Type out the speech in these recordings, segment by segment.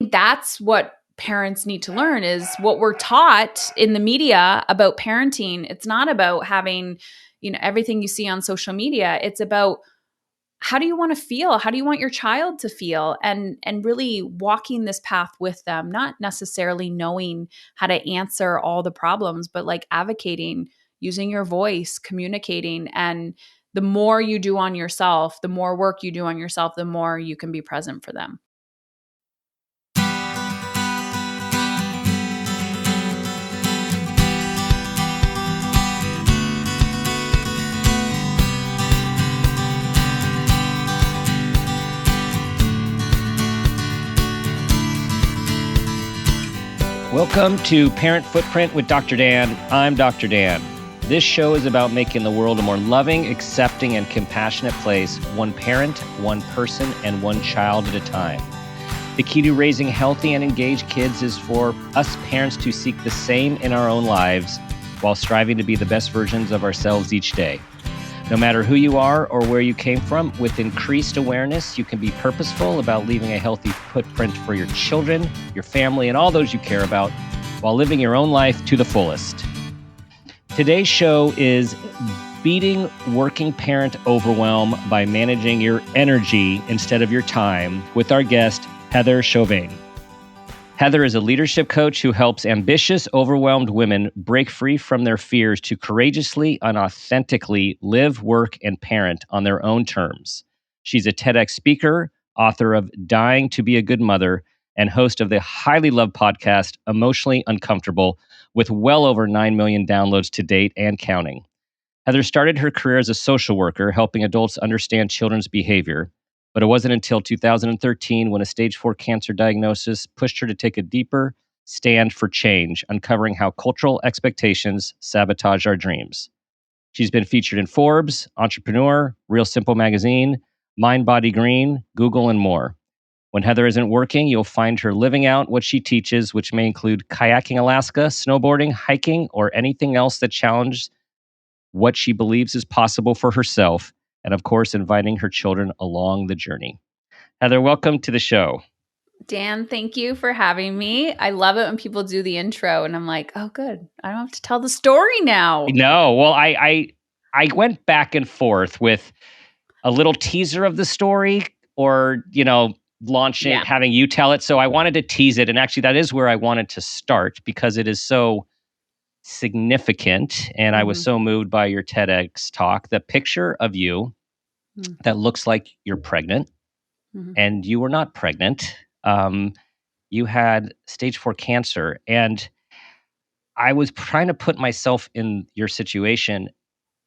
That's what parents need to learn, is what we're taught in the media about parenting. It's not about having, everything you see on social media. It's about, how do you want to feel? How do you want your child to feel? And really walking this path with them, not necessarily knowing how to answer all the problems, but like advocating, using your voice, communicating. And the more you do on yourself, the more work you do on yourself, the more you can be present for them. Welcome to Parent Footprint with Dr. Dan. I'm Dr. Dan. This show is about making the world a more loving, accepting, and compassionate place, one parent, one person, and one child at a time. The key to raising healthy and engaged kids is for us parents to seek the same in our own lives while striving to be the best versions of ourselves each day. No matter who you are or where you came from, with increased awareness, you can be purposeful about leaving a healthy footprint for your children, your family, and all those you care about, while living your own life to the fullest. Today's show is beating working parent overwhelm by managing your energy instead of your time, with our guest, Heather Chauvin. Heather is a leadership coach who helps ambitious, overwhelmed women break free from their fears to courageously and authentically live, work, and parent on their own terms. She's a TEDx speaker, author of Dying to be a Good Mother, and host of the highly loved podcast, Emotionally Uncomfortable, with well over 9 million downloads to date and counting. Heather started her career as a social worker, helping adults understand children's behavior. But it wasn't until 2013 when a stage 4 cancer diagnosis pushed her to take a deeper stand for change, uncovering how cultural expectations sabotage our dreams. She's been featured in Forbes, Entrepreneur, Real Simple Magazine, Mind Body Green, Google, and more. When Heather isn't working, you'll find her living out what she teaches, which may include kayaking Alaska, snowboarding, hiking, or anything else that challenges what she believes is possible for herself, and of course, inviting her children along the journey. Heather, welcome to the show. Dan, thank you for having me. I love it when people do the intro and I'm like, oh, good. I don't have to tell the story now. No, well, I went back and forth with a little teaser of the story or, launching it, having you tell it. So I wanted to tease it. And actually, that is where I wanted to start because it is so significant. And I was so moved by your TEDx talk. The picture of you that looks like you're pregnant and you were not pregnant. You had stage 4 cancer. And I was trying to put myself in your situation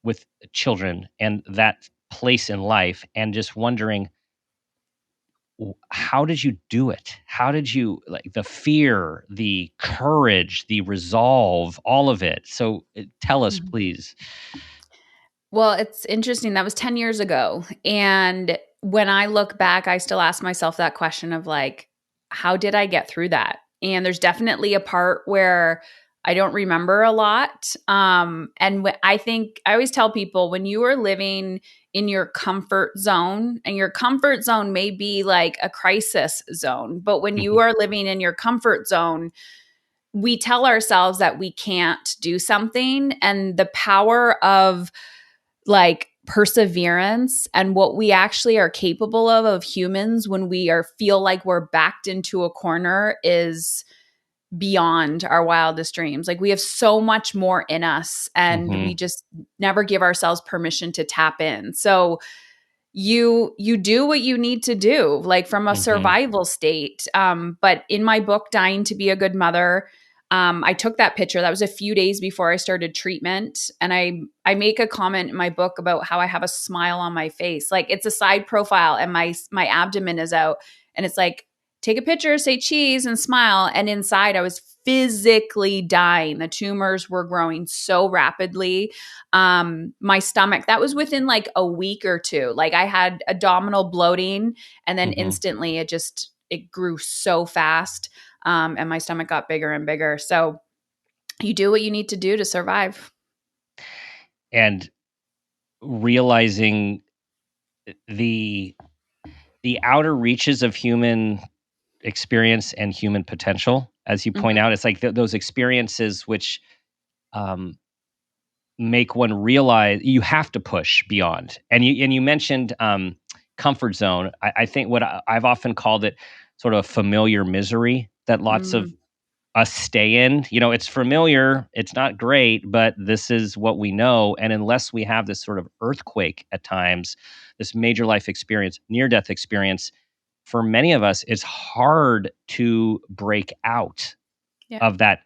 with children and that place in life and just wondering, how did you do it? How did you, like, the fear, the courage, the resolve, all of it? So tell us, please. Well, it's interesting. That was 10 years ago. And when I look back, I still ask myself that question of like, how did I get through that? And there's definitely a part where I don't remember a lot. I think I always tell people, when you are living in your comfort zone, and your comfort zone may be like a crisis zone, but when you are living in your comfort zone, we tell ourselves that we can't do something. And the power of like perseverance and what we actually are capable of humans when we feel like we're backed into a corner is beyond our wildest dreams. Like, we have so much more in us and we just never give ourselves permission to tap in. So you do what you need to do, like from a survival state. But in my book, Dying to be a Good Mother, I took that picture. That was a few days before I started treatment. And I make a comment in my book about how I have a smile on my face. Like, it's a side profile and my abdomen is out. And it's like, take a picture, say cheese, and smile. And inside I was physically dying. The tumors were growing so rapidly. My stomach, that was within like a week or two. Like, I had abdominal bloating and then instantly it grew so fast. And my stomach got bigger and bigger. So you do what you need to do to survive. And realizing the outer reaches of human experience and human potential, as you point Mhm. out. It's like those experiences which um, make one realize you have to push beyond. And you mentioned comfort zone. I think what I've often called it sort of familiar misery that lots of Mm. us stay in. It's familiar, it's not great, but this is what we know. And unless we have this sort of earthquake at times, this major life experience, near death experience, for many of us, it's hard to break out Yeah. of that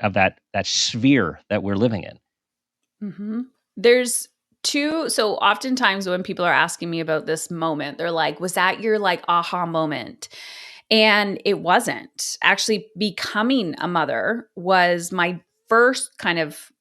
sphere that we're living in. Mhm. There's two. So oftentimes when people are asking me about this moment, they're like, was that your like aha moment? And it wasn't. Actually, becoming a mother was my first kind of,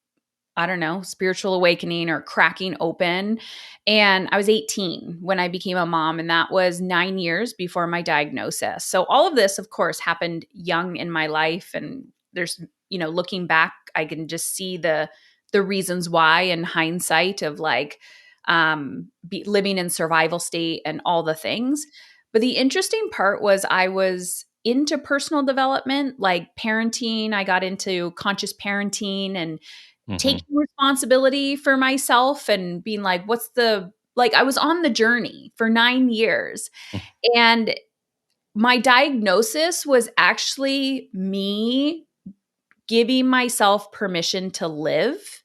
I don't know, spiritual awakening or cracking open. And I was 18 when I became a mom, and that was 9 years before my diagnosis. So all of this, of course, happened young in my life. And there's, looking back, I can just see the reasons why in hindsight of like living in survival state and all the things. But the interesting part was I was into personal development, like parenting. I got into conscious parenting and Hmm. taking responsibility for myself and being like, what's the, like, I was on the journey for 9 years. And my diagnosis was actually me giving myself permission to live.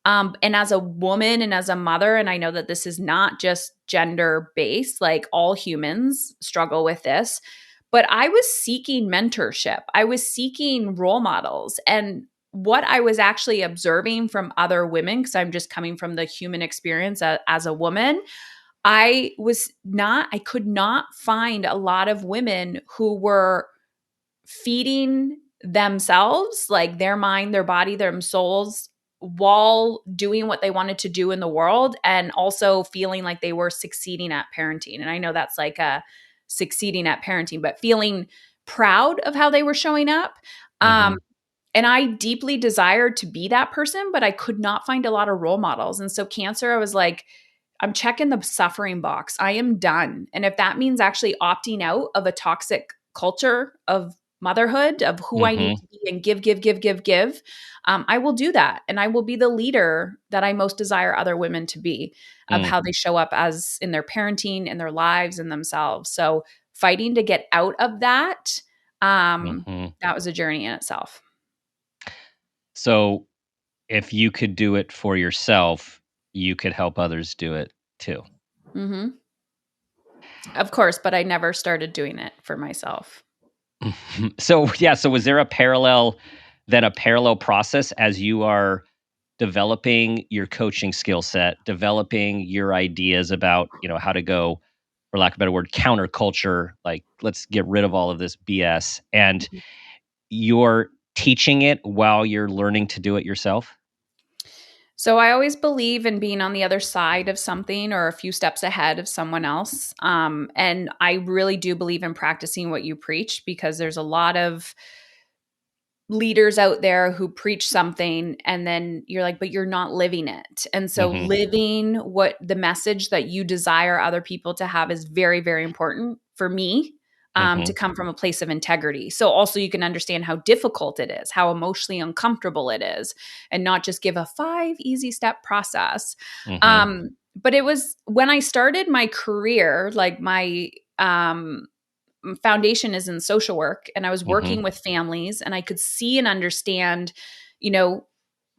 And as a woman and as a mother, and I know that this is not just gender based, like all humans struggle with this, but I was seeking mentorship. I was seeking role models. And what I was actually observing from other women, because I'm just coming from the human experience as a woman, I could not find a lot of women who were feeding themselves, like their mind, their body, their souls, while doing what they wanted to do in the world and also feeling like they were succeeding at parenting. And I know that's like a succeeding at parenting, but feeling proud of how they were showing up. Hmm. Um, and I deeply desired to be that person, but I could not find a lot of role models. And so, cancer, I was like, I'm checking the suffering box. I am done. And if that means actually opting out of a toxic culture of motherhood, of who I need Hmm. to be and give, I will do that. And I will be the leader that I most desire other women to be, of Mm. how they show up as in their parenting, in their lives, and themselves. So fighting to get out of that, Hmm. that was a journey in itself. So if you could do it for yourself, you could help others do it too. Hmm. Of course, but I never started doing it for myself. So yeah, so was there a parallel process as you are developing your coaching skill set, developing your ideas about, how to go, for lack of a better word, counterculture, like let's get rid of all of this BS, and you're teaching it while you're learning to do it yourself? So I always believe in being on the other side of something or a few steps ahead of someone else. And I really do believe in practicing what you preach, because there's a lot of leaders out there who preach something and then you're like, but you're not living it. And so Mhm. living what the message that you desire other people to have is very, very important for me. To Mhm. come from a place of integrity. So also you can understand how difficult it is, how emotionally uncomfortable it is, and not just give a 5 easy step process. Mhm. But it was when I started my career, like my foundation is in social work, and I was working Mhm. with families, and I could see and understand, you know,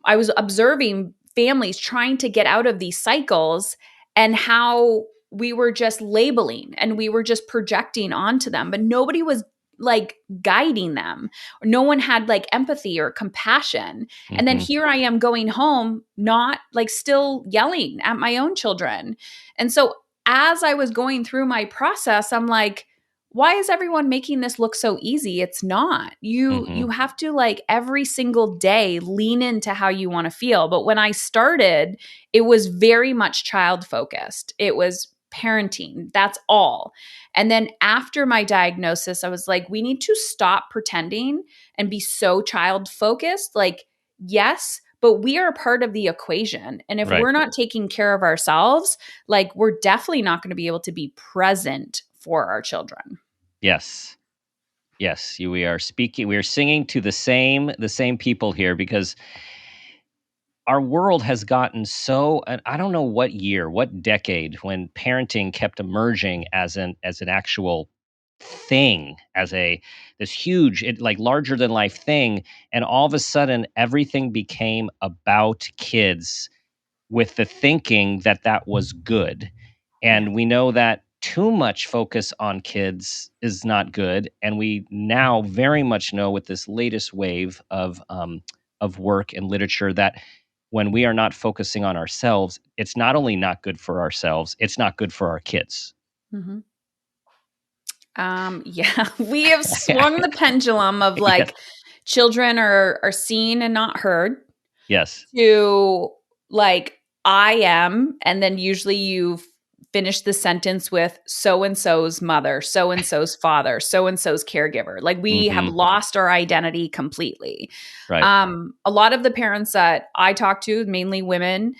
I was observing families trying to get out of these cycles, and how we were just labeling and we were just projecting onto them, but nobody was like guiding them. No one had like empathy or compassion. And then Mhm. here I am going home, not like still yelling at my own children. And so as I was going through my process, I'm like, why is everyone making this look so easy? It's not. You Mhm. have to like every single day lean into how you want to feel. But when I started, it was very much child focused. It was parenting. That's all. And then after my diagnosis, I was like, we need to stop pretending and be so child focused. Like, yes, but we are a part of the equation. And if Right. we're not taking care of ourselves, like we're definitely not going to be able to be present for our children. Yes. Yes, we are speaking. We are singing to the same people here because our world has gotten so. And I don't know what year, what decade, when parenting kept emerging as an actual thing, as a this huge, like larger than life thing, and all of a sudden everything became about kids with the thinking that that was good. Yeah. And we know that too much focus on kids is not good. And we now very much know with this latest wave of work and literature that when we are not focusing on ourselves, it's not only not good for ourselves, it's not good for our kids. Hmm. Yeah, we have swung the pendulum of Yes. like children are seen and not heard Yes. to like I am, and then usually you finish the sentence with so and so's mother, so and so's father, so and so's caregiver. Like we have Hmm. lost our identity completely. Right. A lot of the parents that I talk to, mainly women,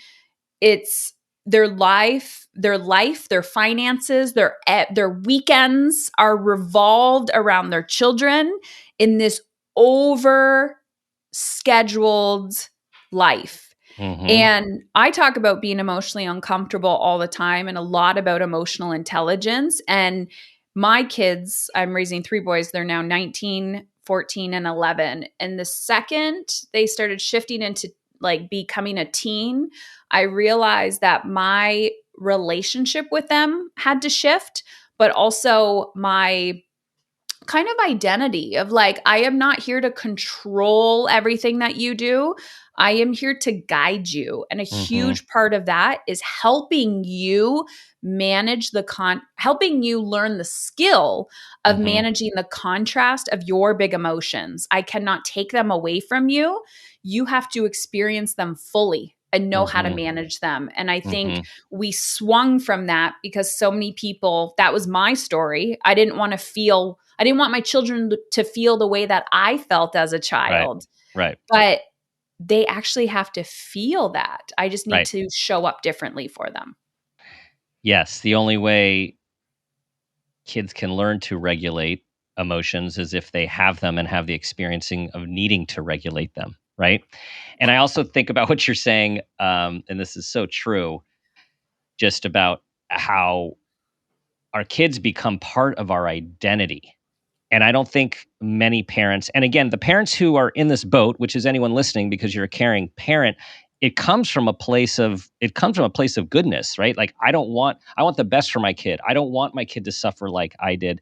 it's their finances, their weekends are revolved around their children in this over scheduled life. Hmm. And I talk about being emotionally uncomfortable all the time and a lot about emotional intelligence. And my kids, I'm raising three boys, they're now 19, 14, and 11. And the second they started shifting into like becoming a teen, I realized that my relationship with them had to shift, but also my kind of identity of like, I am not here to control everything that you do. I am here to guide you. And a Hmm. huge part of that is helping you manage helping you learn the skill of Hmm. managing the contrast of your big emotions. I cannot take them away from you. You have to experience them fully and know how to Hmm. manage them. And I think Hmm. we swung from that because so many people, that was my story. I didn't want my children to feel the way that I felt as a Right. child, Right. but they actually have to feel that. I just need Right. to show up differently for them. Yes. The only way kids can learn to regulate emotions as if they have them and have the experiencing of needing to regulate them, right? And I also think about what you're saying, and this is so true, just about how our kids become part of our identity. And I don't think many parents, and again, the parents who are in this boat, which is anyone listening because you're a caring parent, it comes from a place of goodness, right? Like I want the best for my kid. I don't want my kid to suffer like I did.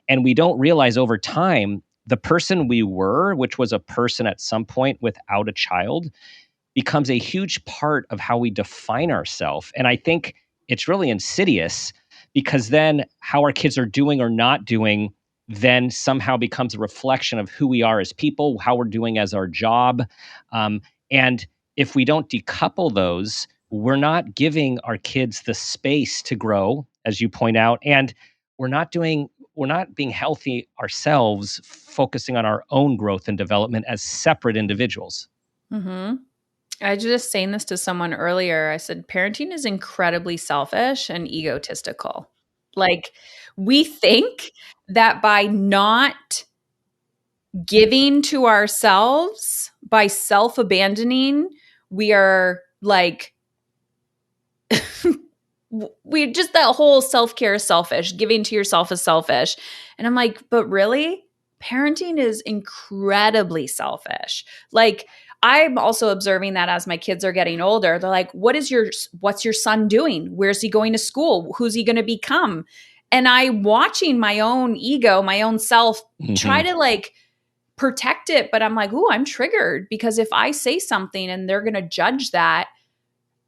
And we don't realize over time the person we were, which was a person at some point without a child, becomes a huge part of how we define ourselves. And I think it's really insidious because then how our kids are doing or not doing then somehow becomes a reflection of who we are as people, how we're doing as our job. And if we don't decouple those, we're not giving our kids the space to grow, as you point out, and we're not doing we're not being healthy ourselves, focusing on our own growth and development as separate individuals. Mm-hmm. I was just saying this to someone earlier. I said, parenting is incredibly selfish and egotistical. Like, we think that by not giving to ourselves, by self abandoning, we are like, we just that whole self-care is selfish, giving to yourself is selfish. And I'm like, but really, parenting is incredibly selfish. Like, I'm also observing that as my kids are getting older, they're like, what's your son doing? Where's he going to school? Who's he going to become? And I watching my own ego, my own self try Hmm. to like protect it, but I'm like, ooh, I'm triggered because if I say something and they're going to judge that,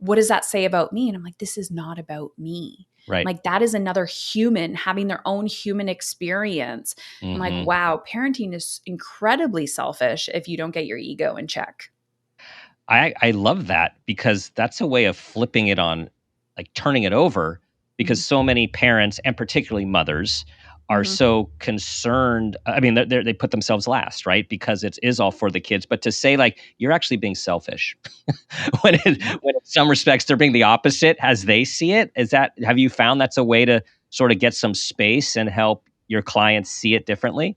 what does that say about me? And I'm like, this is not about me. I'm Right. like, that is another human having their own human experience. I'm like, Hmm. wow, parenting is incredibly selfish if you don't get your ego in check. I love that because that's a way of flipping it on, like turning it over, because Mm-hmm. so many parents and particularly mothers are Mm-hmm. so concerned. I mean, they put themselves last, right? Because it is all for the kids. But to say like you're actually being selfish when in some respects they're being the opposite as they see it, is that have you found that's a way to sort of get some space and help your clients see it differently?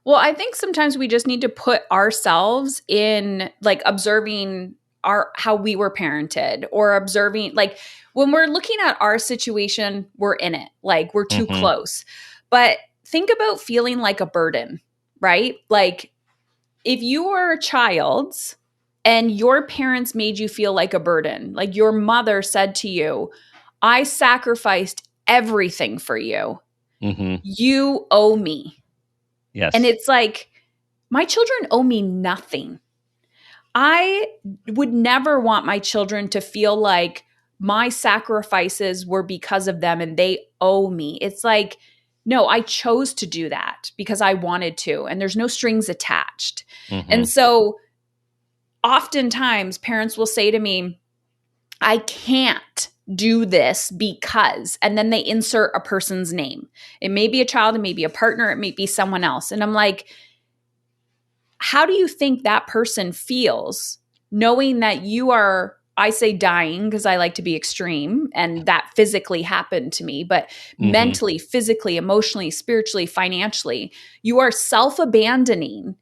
Well, I think sometimes we just need to put ourselves in like observing our how we were parented or observing like when we're looking at our situation, we're in it. Like we're too Mm-hmm. close. But think about feeling like a burden, right? Like if you were a child and your parents made you feel like a burden, like your mother said to you, I sacrificed everything for you. Mm-hmm. You owe me. And Yes. it's like, my children owe me nothing. I would never want my children to feel like my sacrifices were because of them and they owe me. It's like, no, I chose to do that because I wanted to, and there's no strings attached. And Mm-hmm. so oftentimes parents will say to me, I can't do this because, and then they insert a person's name. It may be a child, it may be a partner, it may be someone else. And I'm like, how do you think that person feels knowing that you are, I say dying because I like to be extreme and that physically happened to me, but Mm-hmm. mentally, physically, emotionally, spiritually, financially, you are self abandoning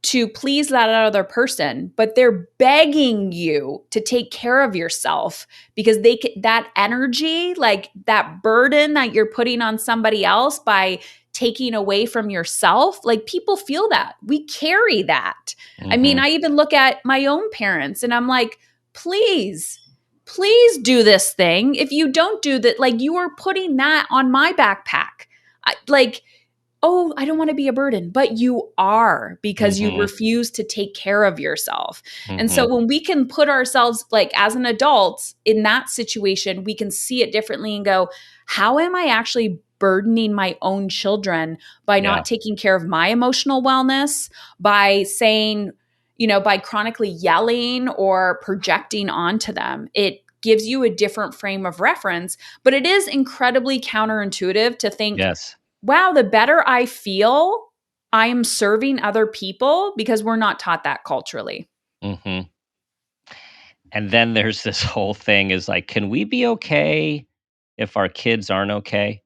to please that other person, but they're begging you to take care of yourself because that energy, like that burden that you're putting on somebody else by taking away from yourself, like people feel that. We carry that. I mean, Mm-hmm. I even look at my own parents and I'm like, please do this thing. If you don't do that, like you are putting that on my backpack. Like, oh, I don't want to be a burden, but you are because you Mm-hmm. refuse to take care of yourself. And so Mm-hmm. when we can put ourselves like as an adult in that situation, we can see it differently and go, how am I actually burdening my own children by Yeah. not taking care of my emotional wellness, by saying, by chronically yelling or projecting onto them? It gives you a different frame of reference, but it is incredibly counterintuitive to think, Yes. wow, the better I feel, I am serving other people because we're not taught that culturally. Mm-hmm. And then there's this whole thing is like, can we be okay if our kids aren't okay?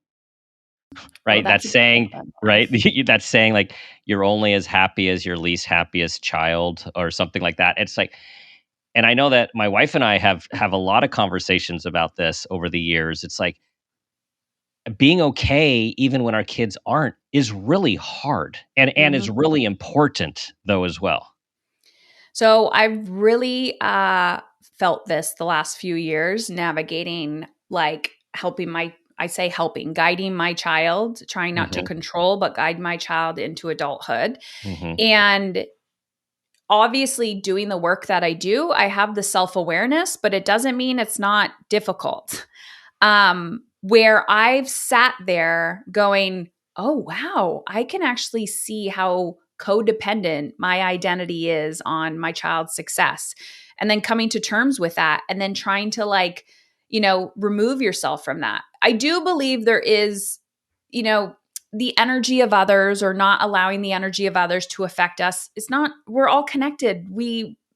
Oh, Right? that's That's a good saying, one. right? That's saying like you're only as happy as your least happiest child or something like that. It's like, and I know that my wife and I have a lot of conversations about this over the years. It's like being okay even when our kids aren't is really hard and is Mhm. really important though as well. So I've really felt this the last few years navigating, like helping I say helping, guiding my child, trying not to Mhm. control, but guide my child into adulthood. Mhm. And obviously, doing the work that I do, I have the self awareness, but it doesn't mean it's not difficult. Where I've sat there going, oh, wow, I can actually see how codependent my identity is on my child's success. And then coming to terms with that and then trying to like, remove yourself from that. I do believe there is, you know, the energy of others or not allowing the energy of others to affect us. It's not, we're all connected.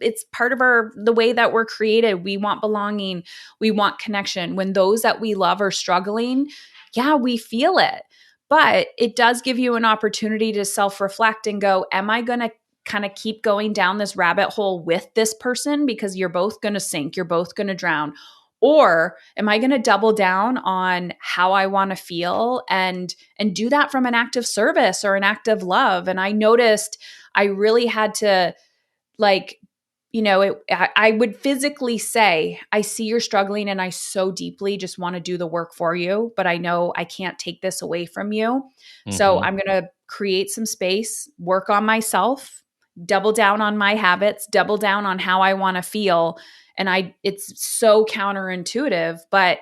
It's part of the way that we're created. We want belonging. We want connection. When those that we love are struggling, yeah, we feel it. But it does give you an opportunity to self reflect and go, am I going to kind of keep going down this rabbit hole with this person? Because you're both going to sink, you're both going to drown. Or am I going to double down on how I want to feel and do that from an act of service or an act of love? And I noticed I really had to like I would physically say, I see you're struggling and I so deeply just want to do the work for you, but I know I can't take this away from you. So Mhm. I'm going to create some space, work on myself, double down on my habits, double down on how I want to feel. And it's so counterintuitive, but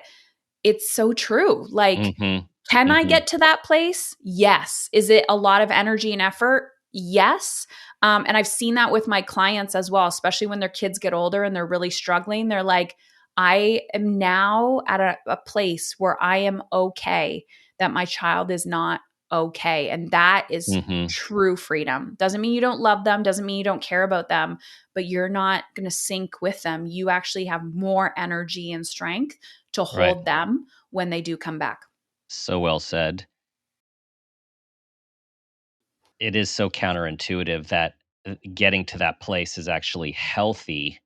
it's so true. Like, Mhm. can I Mhm. get to that place? Yes. Is it a lot of energy and effort? Yes. And I've seen that with my clients as well, especially when their kids get older and they're really struggling. They're like, I am now at a place where I am okay that my child is not okay. And that is Mhm. true freedom. Doesn't mean you don't love them, doesn't mean you don't care about them, but you're not going to sink with them. You actually have more energy and strength to Right. hold them when they do come back. So well said. it is so counterintuitive that getting to that place is actually healthy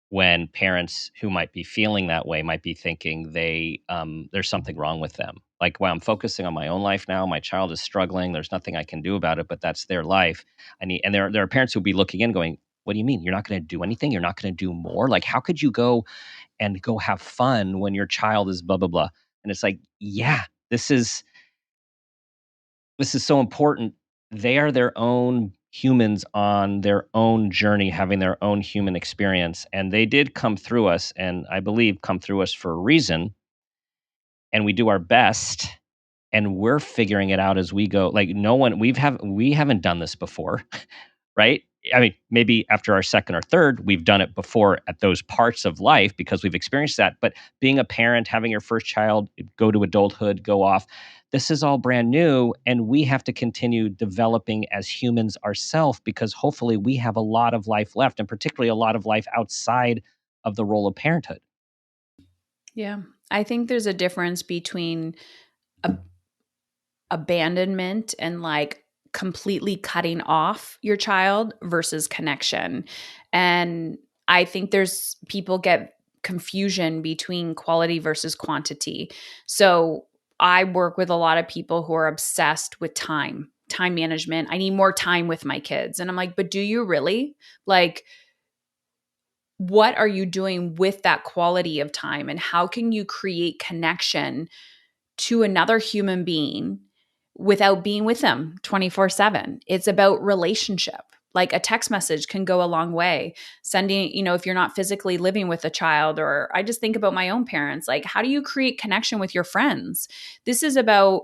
when parents who might be feeling that way might be thinking there's something wrong with them. Like, well, I'm focusing on my own life now. My child is struggling. There's nothing I can do about it, but that's their life. And there are parents who'll be looking in going, what do you mean? You're not going to do anything? You're not going to do more? Like, how could you go and go have fun when your child is blah, blah, blah? And it's like, yeah, this is so important. They are their own humans on their own journey, having their own human experience. And they did come through us, and I believe come through us for a reason. And we do our best, and we're figuring it out as we go. Like, we haven't done this before, right? I mean, maybe after our second or third, we've done it before at those parts of life because we've experienced that. But being a parent, having your first child, go to adulthood, go off, this is all brand new. And we have to continue developing as humans ourselves because hopefully we have a lot of life left, and particularly a lot of life outside of the role of parenthood. Yeah. I think there's a difference between a- abandonment and like completely cutting off your child versus connection. And I think there's people get confusion between quality versus quantity. So I work with a lot of people who are obsessed with time management. I need more time with my kids. And I'm like, but do you really? Like, what are you doing with that quality of time? And how can you create connection to another human being without being with them 24/7? It's about relationship. Like a text message can go a long way. Sending, if you're not physically living with a child, or I just think about my own parents, like how do you create connection with your friends? This is about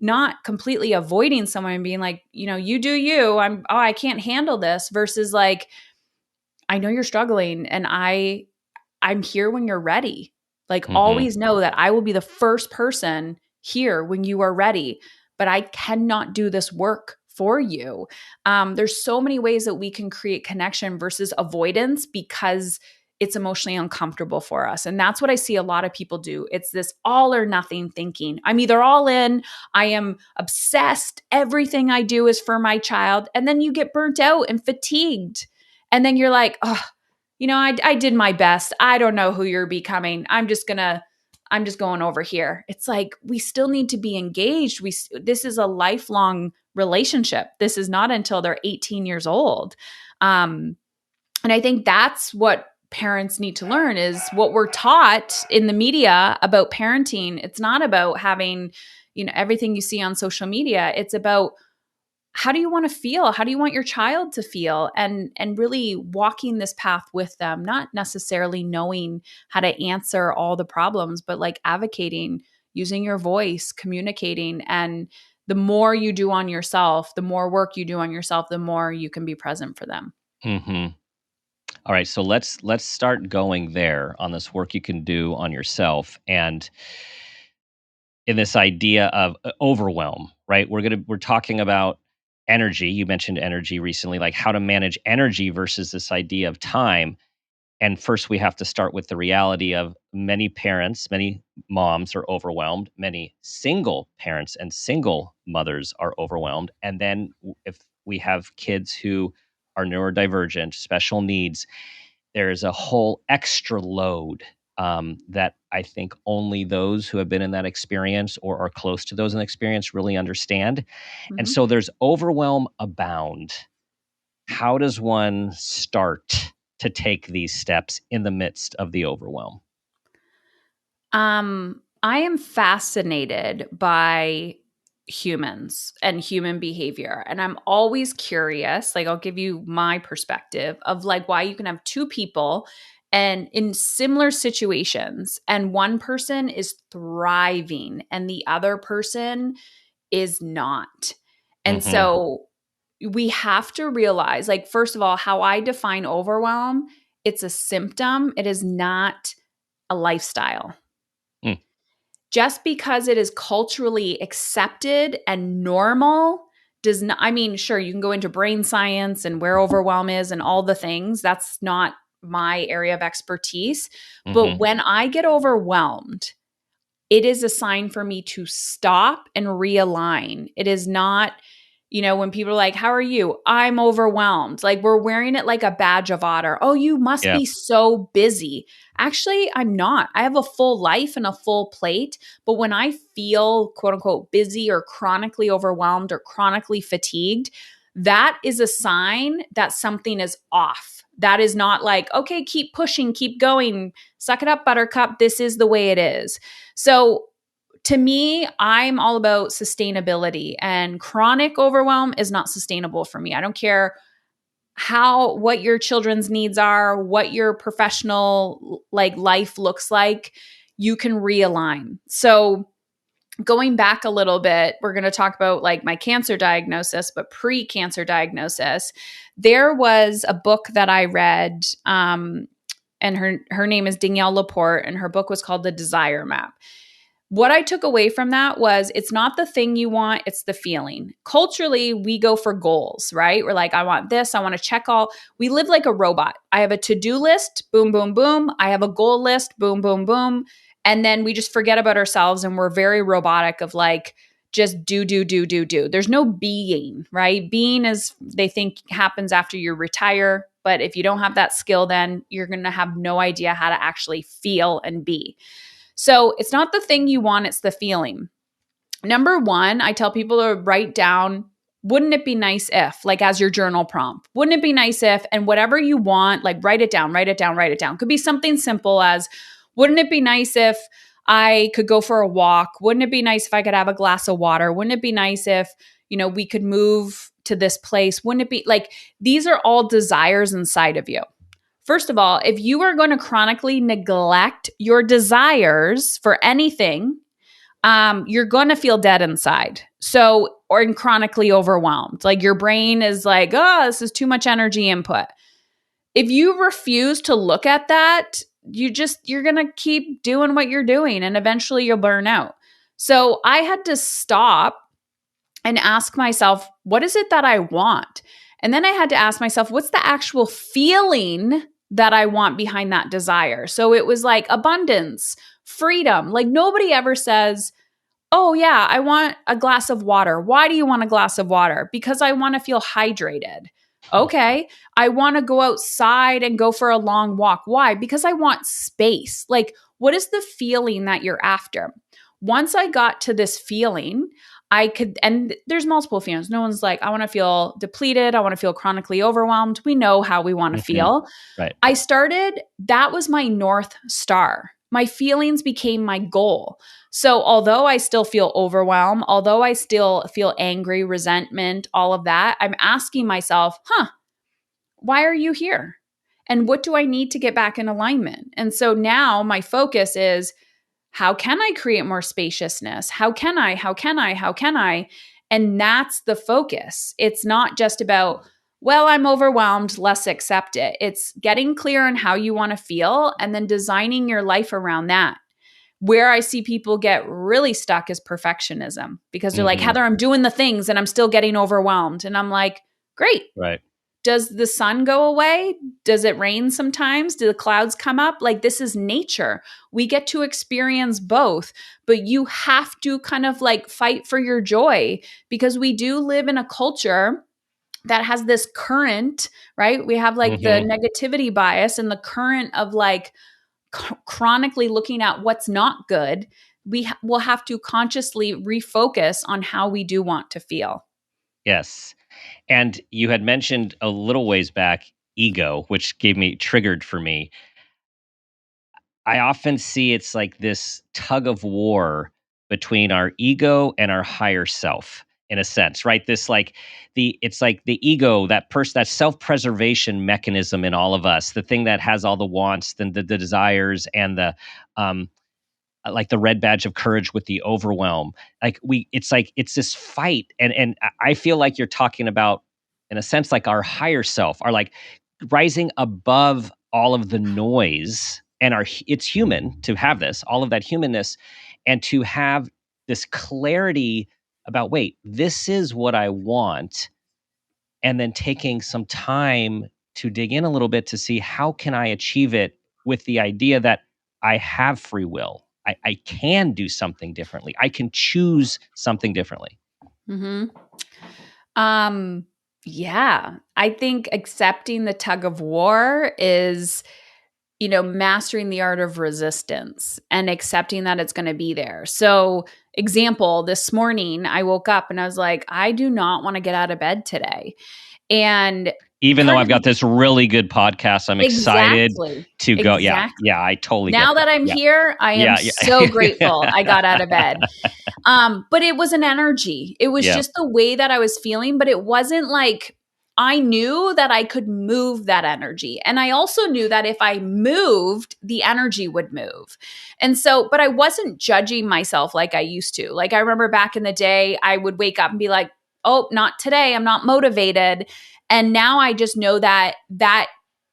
not completely avoiding someone and being like, you do you. I can't handle this versus like, I know you're struggling and I'm here when you're ready. Like Hmm. always know that I will be the first person here when you are ready, but I cannot do this work for you. There's so many ways that we can create connection versus avoidance because it's emotionally uncomfortable for us. And that's what I see a lot of people do. It's this all or nothing thinking. I'm either all in, I am obsessed, everything I do is for my child. And then you get burnt out and fatigued. And then you're like, oh, I did my best. I don't know who you're becoming. I'm just going over here. It's like we still need to be engaged. This is a lifelong relationship. This is not until they're 18 years old. And I think that's what parents need to learn is what we're taught in the media about parenting. It's not about having, everything you see on social media. It's about how do you want to feel? How do you want your child to feel? And really walking this path with them, not necessarily knowing how to answer all the problems, but like advocating, using your voice, communicating. And the more you do on yourself, the more work you do on yourself, the more you can be present for them. Hmm. All right, so let's start going there on this work you can do on yourself, and in this idea of overwhelm, right? We're talking about energy. You mentioned energy recently, like how to manage energy versus this idea of time. And first, we have to start with the reality of many parents, many moms are overwhelmed. Many single parents and single mothers are overwhelmed. And then, if we have kids who are neurodivergent, special needs, there is a whole extra load that I think only those who have been in that experience or are close to those in the experience really understand. And Mhm. so there's overwhelm abound. How does one start to take these steps in the midst of the overwhelm? I am fascinated by humans and human behavior. And I'm always curious, like I'll give you my perspective of like why you can have two people and in similar situations and one person is thriving and the other person is not. And Hmm. so we have to realize like first of all how I define overwhelm, it's a symptom, it is not a lifestyle. Mm. Just because it is culturally accepted and normal does not, I mean, sure, you can go into brain science and where overwhelm is and all the things. That's not my area of expertise. But Hmm. when I get overwhelmed, it is a sign for me to stop and realign. It is not, When people are like, how are you? I'm overwhelmed. Like we're wearing it like a badge of honor. Oh, you must Yeah. be so busy. Actually, I'm not. I have a full life and a full plate. But when I feel quote unquote busy or chronically overwhelmed or chronically fatigued, that is a sign that something is off. That is not like, okay, keep pushing, keep going, suck it up, buttercup. This is the way it is. So to me, I'm all about sustainability, and chronic overwhelm is not sustainable for me. I don't care what your children's needs are, what your professional like life looks like, you can realign. So going back a little bit, we're going to talk about like my cancer diagnosis, but pre-cancer diagnosis, there was a book that I read, and her name is Danielle Laporte, and her book was called The Desire Map. What I took away from that was it's not the thing you want, it's the feeling. Culturally, we go for goals, right? We're like, I want this, I want to check all. We live like a robot. I have a to-do list, boom, boom, boom. I have a goal list, boom, boom, boom. And then we just forget about ourselves and we're very robotic of like, just do, do, do, do, do. There's no being, right? Being is, they think happens after you retire. But if you don't have that skill, then you're going to have no idea how to actually feel and be. So it's not the thing you want, it's the feeling. Number one, I tell people to write down, wouldn't it be nice if, like as your journal prompt, wouldn't it be nice if, and whatever you want, like write it down, write it down, write it down. Could be something simple as, wouldn't it be nice if I could go for a walk? Wouldn't it be nice if I could have a glass of water? Wouldn't it be nice if, we could move to this place? Wouldn't it be like, these are all desires inside of you. First of all, if you are going to chronically neglect your desires for anything, you're going to feel dead inside. So, or chronically overwhelmed. Like your brain is like, oh, this is too much energy input. If you refuse to look at that, you're going to keep doing what you're doing and eventually you'll burn out. So I had to stop and ask myself, what is it that I want? And then I had to ask myself, what's the actual feeling that I want behind that desire? So it was like abundance, freedom. Like nobody ever says, oh, yeah, I want a glass of water. Why do you want a glass of water? Because I want to feel hydrated. Okay. I want to go outside and go for a long walk. Why? Because I want space. Like, what is the feeling that you're after? Once I got to this feeling, I could, and there's multiple feelings. No one's like, I want to feel depleted. I want to feel chronically overwhelmed. We know how we want to feel. Right. That was my North Star. My feelings became my goal. So although I still feel overwhelmed, although I still feel angry, resentment, all of that, I'm asking myself, why are you here? And what do I need to get back in alignment? And so now my focus is, how can I create more spaciousness? How can I? And that's the focus. It's not just about, well, I'm overwhelmed, let's accept it. It's getting clear on how you want to feel and then designing your life around that. Where I see people get really stuck is perfectionism because they're like, Heather, I'm doing the things and I'm still getting overwhelmed. And I'm like, great. Right. Does the sun go away? Does it rain sometimes? Do the clouds come up? Like, this is nature. We get to experience both, but you have to kind of like fight for your joy because we do live in a culture that has this current, right? We have like the negativity bias and the current of like chronically looking at what's not good. We will have to consciously refocus on how we do want to feel. Yes. And you had mentioned a little ways back ego, which triggered for me. I often see it's like this tug of war between our ego and our higher self in a sense, right? It's like the ego, that self-preservation mechanism in all of us, the thing that has all the wants, the desires and um like the red badge of courage with the overwhelm. It's this fight. And I feel like you're talking about, in a sense, like our higher self, are like rising above all of the noise. And it's human to have all of that humanness, and to have this clarity about, wait, this is what I want. And then taking some time to dig in a little bit to see how can I achieve it, with the idea that I have free will. I can do something differently. I can choose something differently. Mm-hmm. Um, yeah, I think accepting the tug of war is, mastering the art of resistance and accepting that it's going to be there. So, example, this morning I woke up and I was like, I do not want to get out of bed today. And Even though part I've of got me, this really good podcast, I'm excited exactly, to go. Yeah, exactly. yeah, I totally get Now that that. I'm Yeah, here, I am yeah, so grateful I got out of yeah. bed. But it was an energy. It was Yeah. just the way that I was feeling, but it wasn't like I knew that I could move that energy. And I also knew that if I moved, the energy would move. And so, but I wasn't judging myself like I used to. Like I remember back in the day, I would wake up and be like, oh, not today. I'm not motivated. And now I just know that that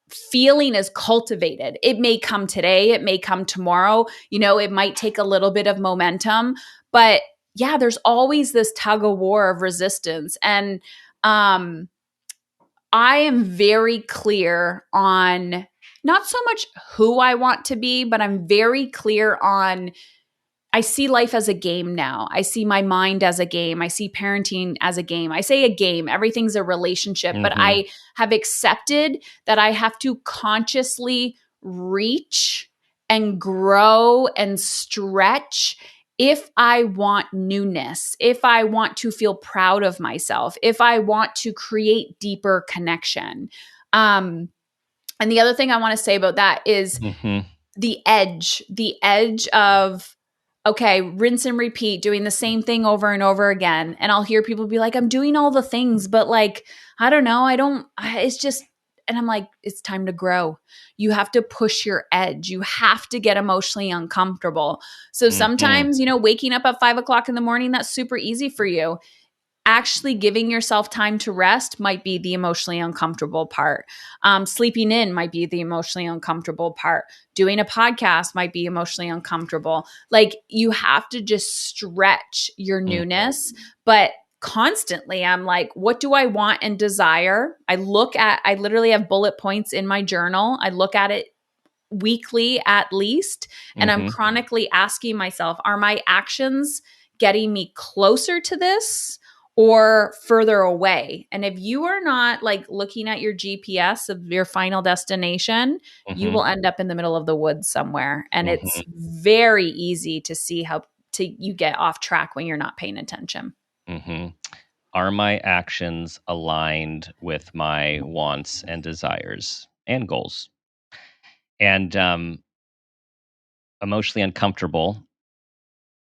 feeling is cultivated. It may come today, it may come tomorrow, it might take a little bit of momentum, but yeah, there's always this tug of war of resistance. And I am very clear on not so much who I want to be, but I'm very clear on I see life as a game now. I see my mind as a game. I see parenting as a game. I say a game, everything's a relationship, but Mm-hmm. I have accepted that I have to consciously reach and grow and stretch if I want newness, if I want to feel proud of myself, if I want to create deeper connection. And the other thing I want to say about that is Mm-hmm. the edge of, okay, rinse and repeat, doing the same thing over and over again. And I'll hear people be like, I'm doing all the things, but like, I don't know. It's just, and I'm like, it's time to grow. You have to push your edge. You have to get emotionally uncomfortable. So Mm-hmm. sometimes, waking up at 5 o'clock in the morning, that's super easy for you. Actually giving yourself time to rest might be the emotionally uncomfortable part. Sleeping in might be the emotionally uncomfortable part. Doing a podcast might be emotionally uncomfortable. Like you have to just stretch your newness, but constantly I'm like, what do I want and desire? I literally have bullet points in my journal. I look at it weekly at least, and I'm Mm-hmm. chronically asking myself, are my actions getting me closer to this or further away? And if you are not like looking at your GPS of your final destination, you Mm-hmm. will end up in the middle of the woods somewhere. And Mm-hmm. it's very easy to see how you get off track when you're not paying attention. Mm-hmm. Are my actions aligned with my wants and desires and goals? And emotionally uncomfortable.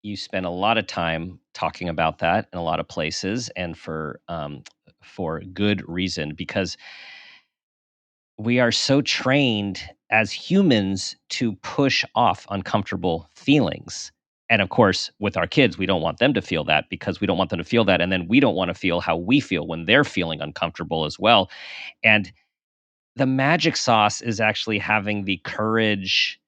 You spend a lot of time talking about that in a lot of places, and for good reason, because we are so trained as humans to push off uncomfortable feelings. And of course, with our kids, we don't want them to feel that because we don't want them to feel that. And then we don't want to feel how we feel when they're feeling uncomfortable as well. And the magic sauce is actually having the courage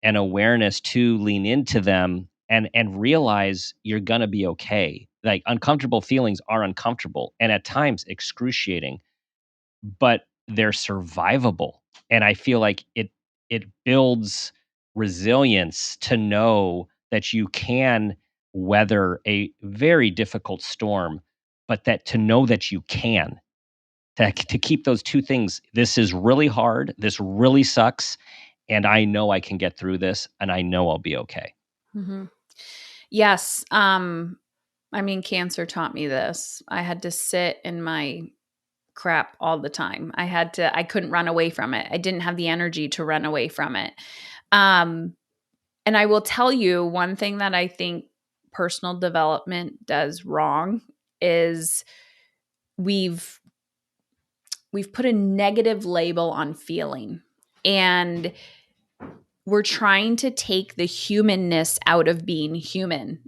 and awareness to lean into them and realize you're going to be okay. Like uncomfortable feelings are uncomfortable and at times excruciating, but they're survivable. And I feel like it builds resilience to know that you can weather a very difficult storm, but that to know that you can to keep those two things. This is really hard. This really sucks. And I know I can get through this and I know I'll be okay. Mm-hmm. Yes. I mean, cancer taught me this. I had to sit in my crap all the time. I couldn't run away from it. I didn't have the energy to run away from it. Um, and I will tell you one thing that I think personal development does wrong is we've put a negative label on feeling, and we're trying to take the humanness out of being human,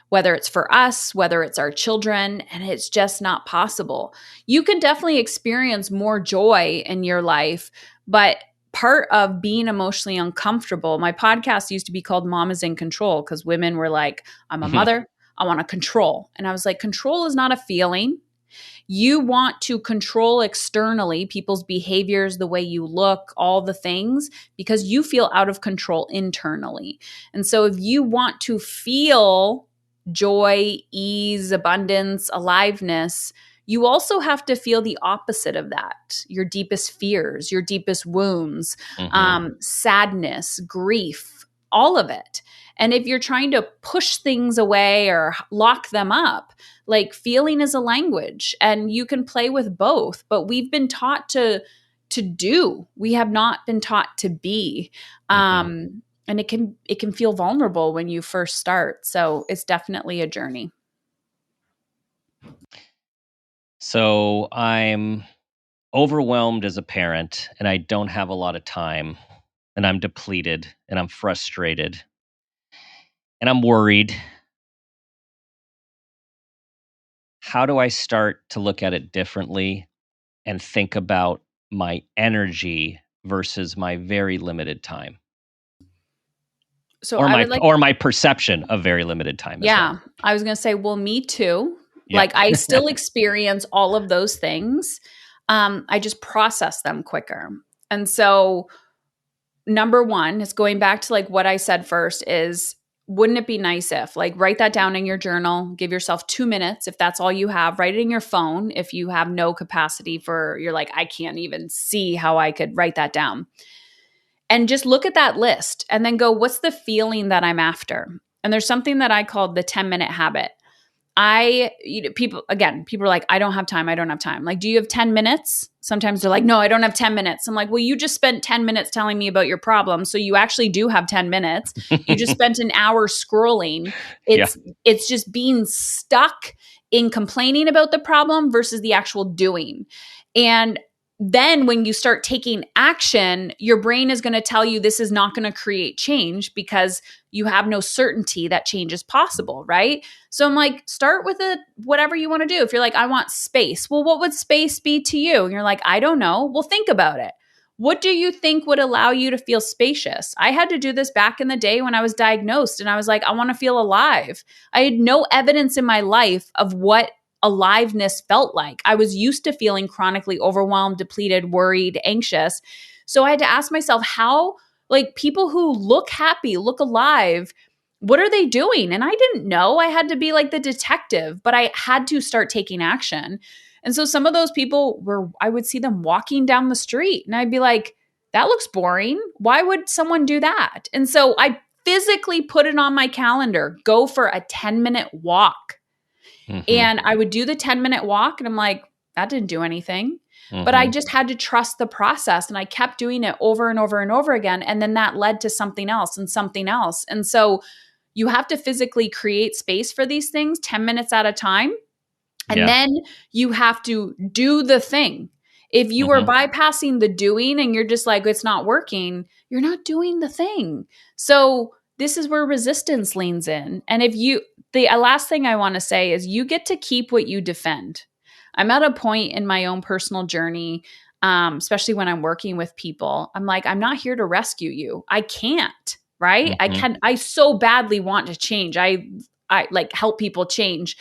whether it's for us, whether it's our children, and it's just not possible. You can definitely experience more joy in your life, but part of being emotionally uncomfortable, my podcast used to be called Mom is in Control because women were like, I'm a mother, I want to control. And I was like, control is not a feeling. You want to control externally people's behaviors, the way you look, all the things, because you feel out of control internally. And so if you want to feel joy, ease, abundance, aliveness, you also have to feel the opposite of that, your deepest fears, your deepest wounds, Mm-hmm. sadness, grief, all of it. And if you're trying to push things away or lock them up, like feeling is a language and you can play with both, but we've been taught to do. We have not been taught to be. Mm-hmm. And it can feel vulnerable when you first start. So it's definitely a journey. So I'm overwhelmed as a parent and I don't have a lot of time and I'm depleted and I'm frustrated and I'm worried. How do I start to look at it differently and think about my energy versus my very limited time So I would like or my perception of very limited time as well? Yeah, I was gonna say, well, me too. Yeah. Like I still experience all of those things. I just process them quicker. And so number one is going back to like what I said first is wouldn't it be nice if like write that down in your journal, give yourself 2 minutes if that's all you have, write it in your phone if you have no capacity for you're like, I can't even see how I could write that down. And just look at that list and then go, what's the feeling that I'm after? And there's something that I called the 10-minute habit. People are like, I don't have time. I don't have time. Like, do you have 10 minutes? Sometimes they're like, no, I don't have 10 minutes. I'm like, well, you just spent 10 minutes telling me about your problem. So you actually do have 10 minutes. You just spent an hour scrolling. Yeah. It's just being stuck in complaining about the problem versus the actual doing. And then when you start taking action, your brain is going to tell you this is not going to create change because you have no certainty that change is possible, right? So I'm like, start with whatever you want to do. If you're like, I want space. Well, what would space be to you? And you're like, I don't know. Well, think about it. What do you think would allow you to feel spacious? I had to do this back in the day when I was diagnosed and I was like, I want to feel alive. I had no evidence in my life of what aliveness felt like. I was used to feeling chronically overwhelmed, depleted, worried, anxious. So I had to ask myself, how, like, people who look happy, look alive, what are they doing? And I didn't know. I had to be like the detective, but I had to start taking action. And so some of those people I would see them walking down the street and I'd be like, that looks boring. Why would someone do that? And so I physically put it on my calendar, go for a 10-minute walk. Mm-hmm. And I would do the 10-minute walk and I'm like, that didn't do anything. Mm-hmm. But I just had to trust the process and I kept doing it over and over and over again. And then that led to something else and something else. And so you have to physically create space for these things 10 minutes at a time. And then you have to do the thing. If you are bypassing the doing and you're just like, it's not working, you're not doing the thing. So this is where resistance leans in. And the last thing I want to say is you get to keep what you defend. I'm at a point in my own personal journey, especially when I'm working with people. I'm like, I'm not here to rescue you. I can't, right? I so badly want to change. I like help people change,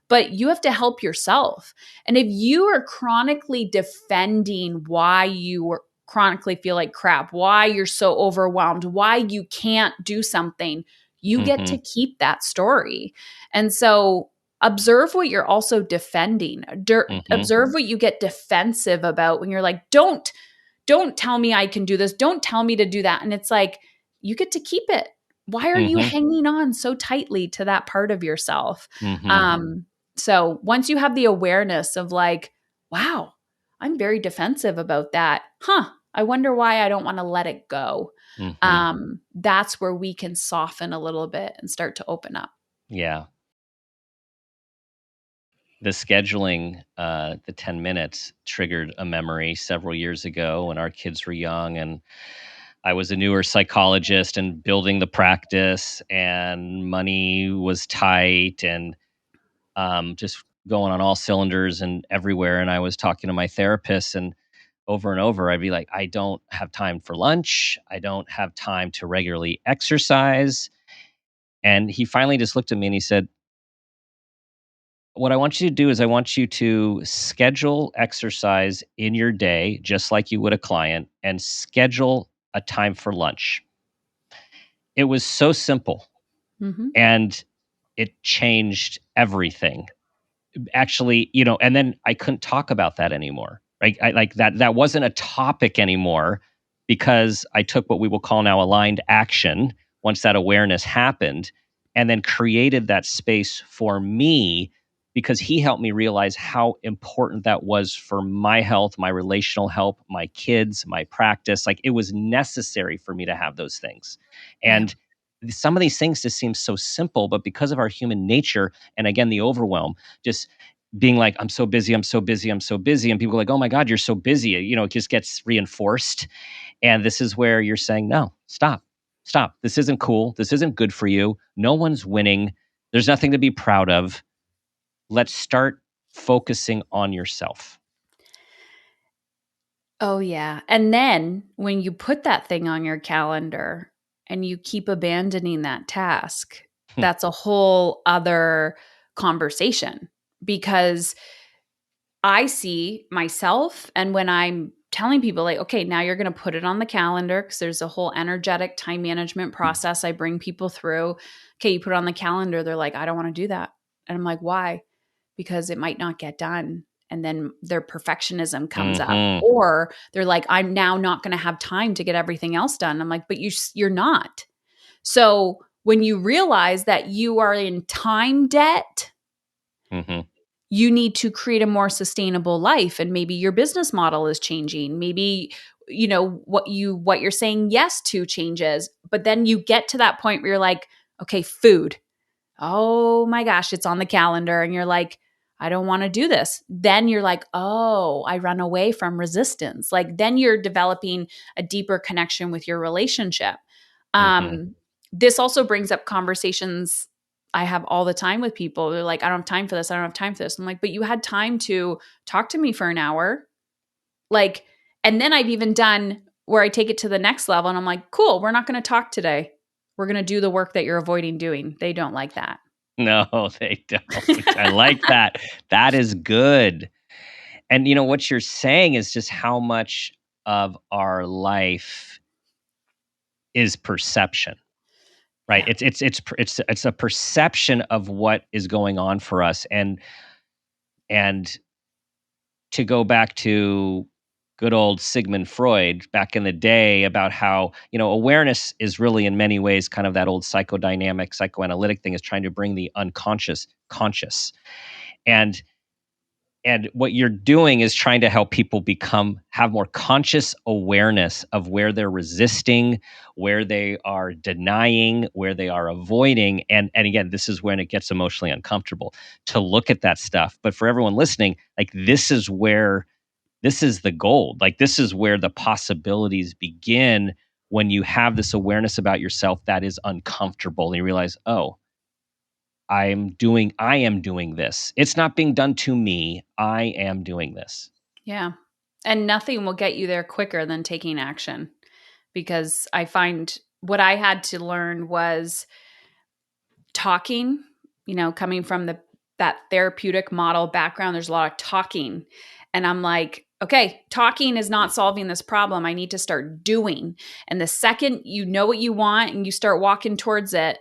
but you have to help yourself. And if you are chronically defending why you chronically feel like crap, why you're so overwhelmed, why you can't do something, you get to keep that story. And so observe what you're also defending. Observe what you get defensive about when you're like, don't tell me I can do this. Don't tell me to do that. And it's like, you get to keep it. Why are you hanging on so tightly to that part of yourself? So once you have the awareness of like, wow, I'm very defensive about that. I wonder why I don't want to let it go. That's where we can soften a little bit and start to open up. Yeah. The scheduling, the 10 minutes triggered a memory several years ago when our kids were young and I was a newer psychologist and building the practice and money was tight and just going on all cylinders and everywhere. And I was talking to my therapist and over, I'd be like, I don't have time for lunch. I don't have time to regularly exercise. And he finally just looked at me and he said, what I want you to do is I want you to schedule exercise in your day, just like you would a client, and schedule a time for lunch. It was so simple and it changed everything actually, and then I couldn't talk about that anymore. Right? Like that wasn't a topic anymore because I took what we will call now aligned action once that awareness happened, and then created that space for me because he helped me realize how important that was for my health, my relational health, my kids, my practice. Like it was necessary for me to have those things. Yeah. And some of these things just seem so simple, but because of our human nature, and again, the overwhelm, just being like, I'm so busy, I'm so busy, I'm so busy. And people are like, oh my God, you're so busy. It just gets reinforced. And this is where you're saying, no, stop. This isn't cool. This isn't good for you. No one's winning. There's nothing to be proud of. Let's start focusing on yourself. Oh, yeah. And then when you put that thing on your calendar and you keep abandoning that task, that's a whole other conversation because I see myself, and when I'm telling people, like, okay, now you're going to put it on the calendar because there's a whole energetic time management process I bring people through. Okay, you put it on the calendar. They're like, I don't want to do that. And I'm like, why? Because it might not get done. And then their perfectionism comes up, Mm-hmm. or they're like, I'm now not going to have time to get everything else done. I'm like, but you're not. So when you realize that you are in time debt, Mm-hmm. you need to create a more sustainable life, and maybe your business model is changing. Maybe what you're saying yes to changes, but then you get to that point where you're like, okay, food. Oh my gosh, it's on the calendar, and you're like, I don't want to do this. Then you're like, oh, I run away from resistance. Like then you're developing a deeper connection with your relationship. Mm-hmm. This also brings up conversations I have all the time with people. They're like, I don't have time for this. I don't have time for this. I'm like, but you had time to talk to me for an hour. Like, and then I've even done where I take it to the next level and I'm like, cool, we're not going to talk today. We're going to do the work that you're avoiding doing. They don't like that. No, they don't. I like that. That is good. And what you're saying is just how much of our life is perception. Right. Yeah. It's a perception of what is going on for us. And to go back to good old Sigmund Freud back in the day about how, awareness is really in many ways kind of that old psychodynamic, psychoanalytic thing, is trying to bring the unconscious conscious. And what you're doing is trying to help people have more conscious awareness of where they're resisting, where they are denying, where they are avoiding. And again, this is when it gets emotionally uncomfortable to look at that stuff. But for everyone listening, like this is the gold. Like this is where the possibilities begin when you have this awareness about yourself that is uncomfortable and you realize, oh, I am doing this. It's not being done to me. I am doing this. Yeah. And nothing will get you there quicker than taking action, because I find what I had to learn was talking, coming from that therapeutic model background. There's a lot of talking. And I'm like, okay, talking is not solving this problem. I need to start doing. And the second you know what you want and you start walking towards it,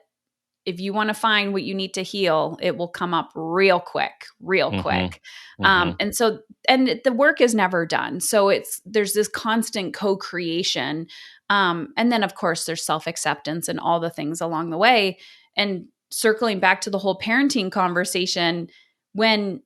if you want to find what you need to heal, it will come up real quick. Mm-hmm. And the work is never done. So there's this constant co-creation. And then of course there's self-acceptance and all the things along the way. And circling back to the whole parenting conversation, when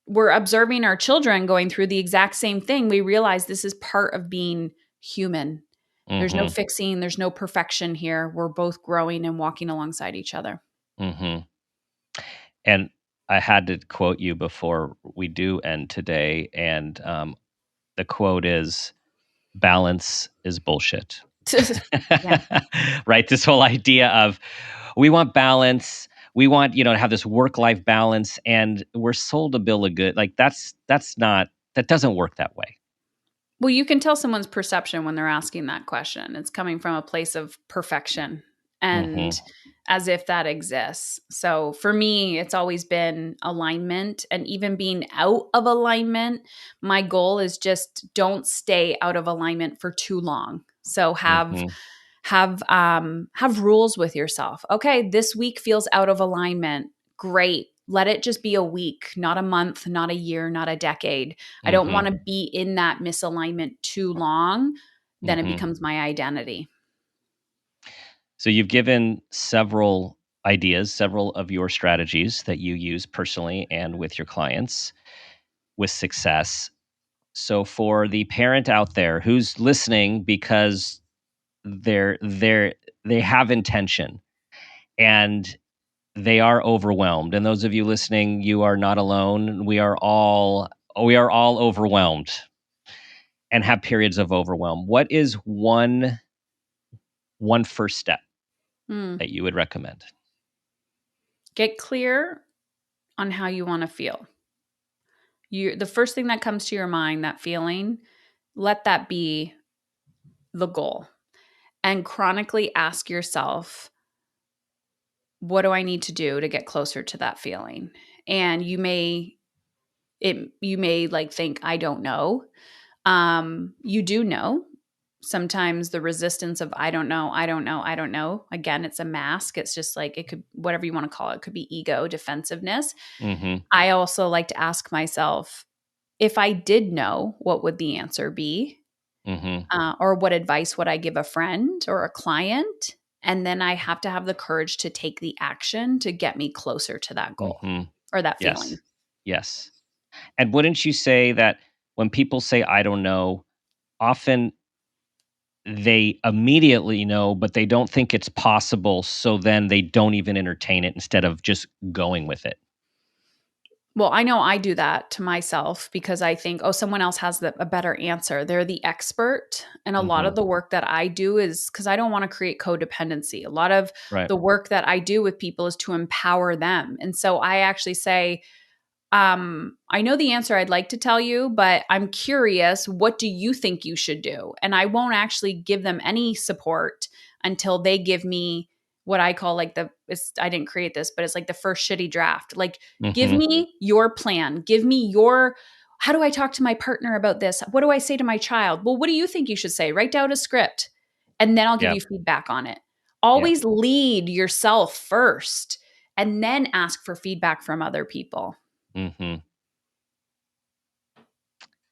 we're observing our children going through the exact same thing, we realize this is part of being human. There's no Mm-hmm. fixing. There's no perfection here. We're both growing and walking alongside each other. Mm-hmm. And I had to quote you before we do end today. And the quote is, balance is bullshit. Yeah. Right? This whole idea of we want balance. We want, to have this work-life balance, and we're sold a bill of goods. Like that doesn't work that way. Well, you can tell someone's perception when they're asking that question. It's coming from a place of perfection and Mm-hmm. as if that exists. So for me, it's always been alignment, and even being out of alignment. My goal is just don't stay out of alignment for too long. So have rules with yourself. Okay, this week feels out of alignment. Great. let it just be a week, not a month, not a year, not a decade. I don't Mm-hmm. want to be in that misalignment too long. Then it Mm-hmm. becomes my identity. So you've given several ideas, several of your strategies that you use personally and with your clients with success. So for the parent out there who's listening because they have intention and they are overwhelmed, and those of you listening, you are not alone. We are all overwhelmed and have periods of overwhelm. What is one first step Mm. that you would recommend? Get clear on how you want to feel. The first thing that comes to your mind, that feeling, let that be the goal. And chronically ask yourself, what do I need to do to get closer to that feeling? And you may like think, I don't know. You do know. Sometimes the resistance of I don't know, I don't know, I don't know. Again, it's a mask. It's just like it could, whatever you want to call it, could be ego, defensiveness. Mm-hmm. I also like to ask myself, if I did know, what would the answer be? Mm-hmm. Or what advice would I give a friend or a client? And then I have to have the courage to take the action to get me closer to that goal Mm-hmm. or that Yes. feeling. Yes. And wouldn't you say that when people say I don't know, often they immediately know, but they don't think it's possible, so then they don't even entertain it instead of just going with it? Well, I know I do that to myself because I think, oh, someone else has a better answer. They're the expert. And a lot Mm-hmm. of the work that I do is because I don't want to create codependency. A lot of Right. the work that I do with people is to empower them. And so I actually say, I know the answer I'd like to tell you, but I'm curious, what do you think you should do? And I won't actually give them any support until they give me what I call like I didn't create this, but it's like the first shitty draft. Like, give Mm-hmm. me your plan. Give me how do I talk to my partner about this? What do I say to my child? Well, what do you think you should say? Write down a script and then I'll give Yeah. you feedback on it. Yeah. Always lead yourself first and then ask for feedback from other people. Mm-hmm.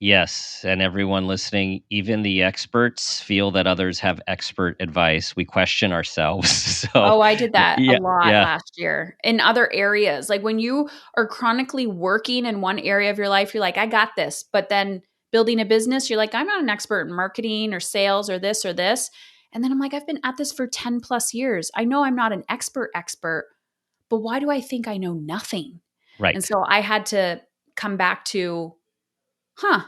Yes, and everyone listening, even the experts feel that others have expert advice. We question ourselves. So, Oh, I did that a yeah, lot yeah. last year in other areas. Like when you are chronically working in one area of your life, you're like, I got this. But then building a business, you're like, I'm not an expert in marketing or sales or this or this. And then I'm like, I've been at this for 10 plus years. I know I'm not an expert, but why do I think I know nothing? And Right. so I had to come back to, huh,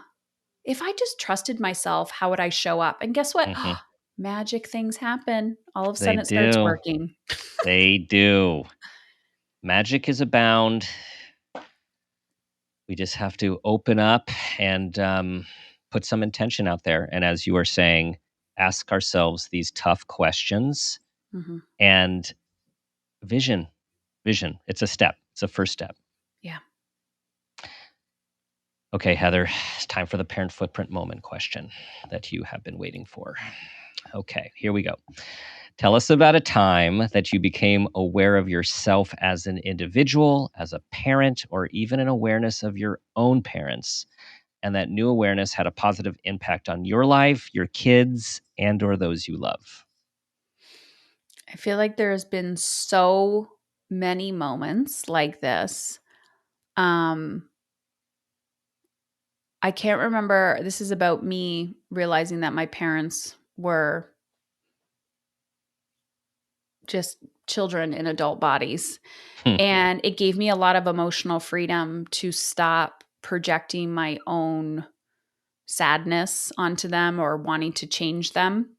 if I just trusted myself, how would I show up? And guess what? Hmm. Magic things happen. All of a They sudden it starts do. working. They do. Magic is abound. We just have to open up and put some intention out there. And as you are saying, ask ourselves these tough questions Mhm. and vision. Vision. It's a step, it's a first step. Yeah. Okay, Heather, it's time for the parent footprint moment question that you have been waiting for. Okay, here we go. Tell us about a time that you became aware of yourself as an individual, as a parent, or even an awareness of your own parents, and that new awareness had a positive impact on your life, your kids, and or those you love. I feel like there's been so many moments like this. Um, I can't remember. This is about me realizing that my parents were just children in adult bodies. Hmm. And it gave me a lot of emotional freedom to stop projecting my own sadness onto them or wanting to change them.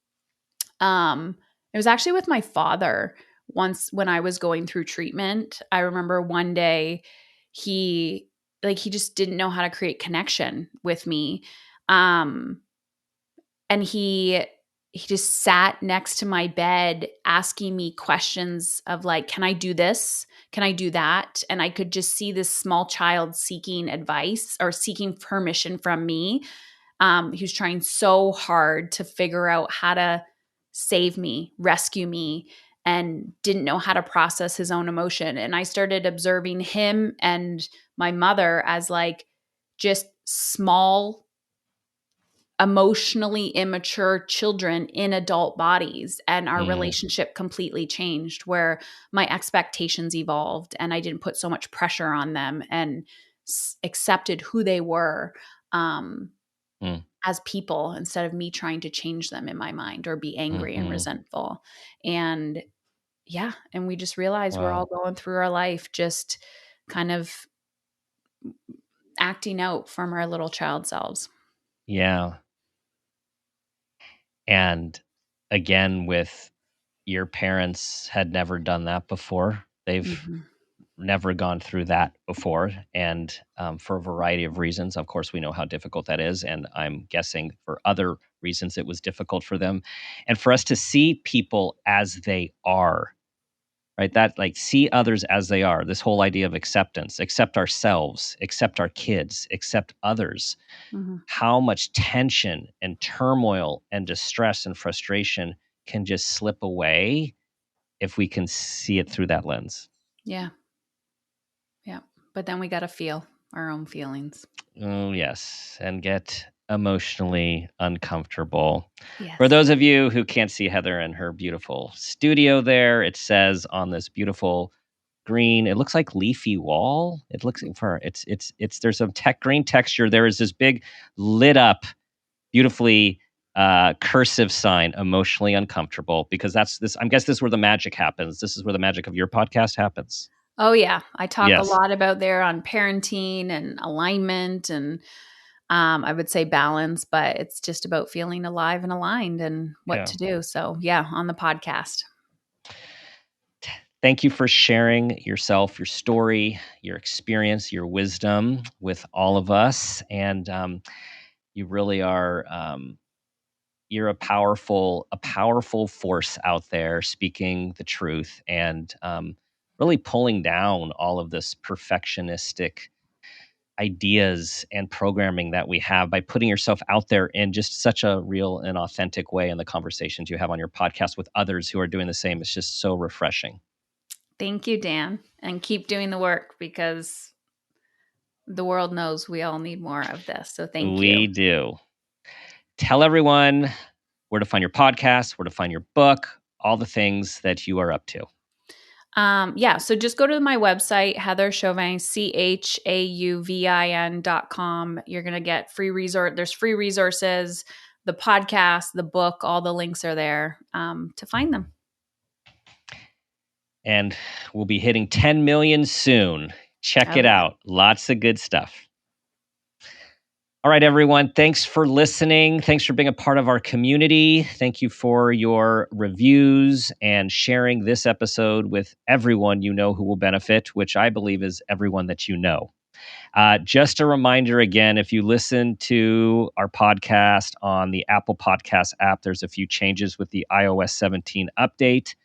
It was actually with my father once when I was going through treatment. I remember one day he he just didn't know how to create connection with me. Um and he just sat next to my bed asking me questions of like, can I do this? Can I do that? And I could just see this small child seeking advice or seeking permission from me. He was trying so hard to figure out how to save me, rescue me. and didn't know how to process his own emotion. And I started observing him and my mother as like just small, emotionally immature children in adult bodies. And our relationship completely changed, where my expectations evolved and I didn't put so much pressure on them and accepted who they were as people, instead of me trying to change them in my mind or be angry and resentful. And yeah, and we just realized we're all going through our life just kind of acting out from our little child selves. Yeah. And again, with your parents had never done that before. They've never gone through that before. And for a variety of reasons, of course, we know how difficult that is. And I'm guessing for other reasons, it was difficult for them. And for us to see people as they are, right? That like see others as they are, this whole idea of acceptance, accept ourselves, accept our kids, accept others. How much tension and turmoil and distress and frustration can just slip away if we can see it through that lens. Yeah. Yeah. But then we got to feel our own feelings. Oh, yes. And get emotionally uncomfortable. Yes. For those of you who can't see Heather in her beautiful studio there, it says on this beautiful green, it looks like leafy wall. It looks for it's there's some green texture. There is this big lit up, beautifully cursive sign, emotionally uncomfortable, because that's this. I guess this is where the magic happens. This is where the magic of your podcast happens. Oh yeah. I talk a lot about there on parenting and alignment and I would say balance, but it's just about feeling alive and aligned and what to do. So yeah, on the podcast. Thank you for sharing yourself, your story, your experience, your wisdom with all of us. And you really are, you're a powerful force out there speaking the truth and really pulling down all of this perfectionistic ideas and programming that we have by putting yourself out there in just such a real and authentic way in the conversations you have on your podcast with others who are doing the same. It's just so refreshing. Thank you, Dan. And keep doing the work, because the world knows we all need more of this. So thank you. We do. Tell everyone where to find your podcast, where to find your book, all the things that you are up to. So just go to my website, Heather Chauvin, CHAUVIN.com. You're going to get free resource. There's free resources, the podcast, the book, all the links are there to find them. And we'll be hitting 10 million soon. Check it out. Lots of good stuff. All right, everyone. Thanks for listening. Thanks for being a part of our community. Thank you for your reviews and sharing this episode with everyone you know who will benefit, which I believe is everyone that you know. Just a reminder again, if you listen to our podcast on the Apple Podcast app, there's a few changes with the iOS 17 update.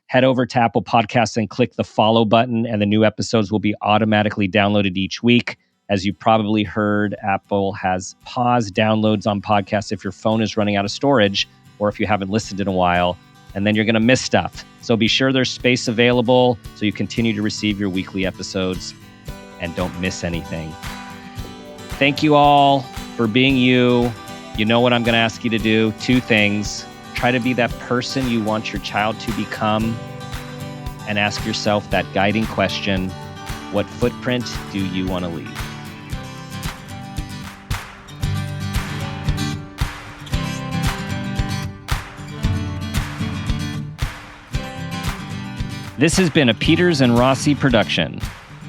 Head over to Apple Podcasts and click the follow button, and the new episodes will be automatically downloaded each week. As you probably heard, Apple has paused downloads on podcasts if your phone is running out of storage or if you haven't listened in a while, and then you're going to miss stuff. So be sure there's space available so you continue to receive your weekly episodes and don't miss anything. Thank you all for being you. You know what I'm going to ask you to do. 2 things. Try to be that person you want your child to become, and ask yourself that guiding question: what footprint do you want to leave? This has been a Peters and Rossi production.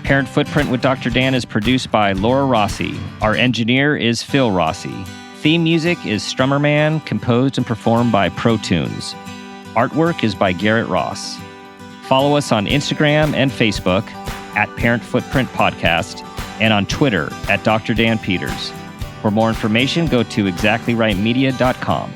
Parent Footprint with Dr. Dan is produced by Laura Rossi. Our engineer is Phil Rossi. Theme music is Strummer Man, composed and performed by Pro Tunes. Artwork is by Garrett Ross. Follow us on Instagram and Facebook at Parent Footprint Podcast, and on Twitter at Dr. Dan Peters. For more information, go to exactlyrightmedia.com.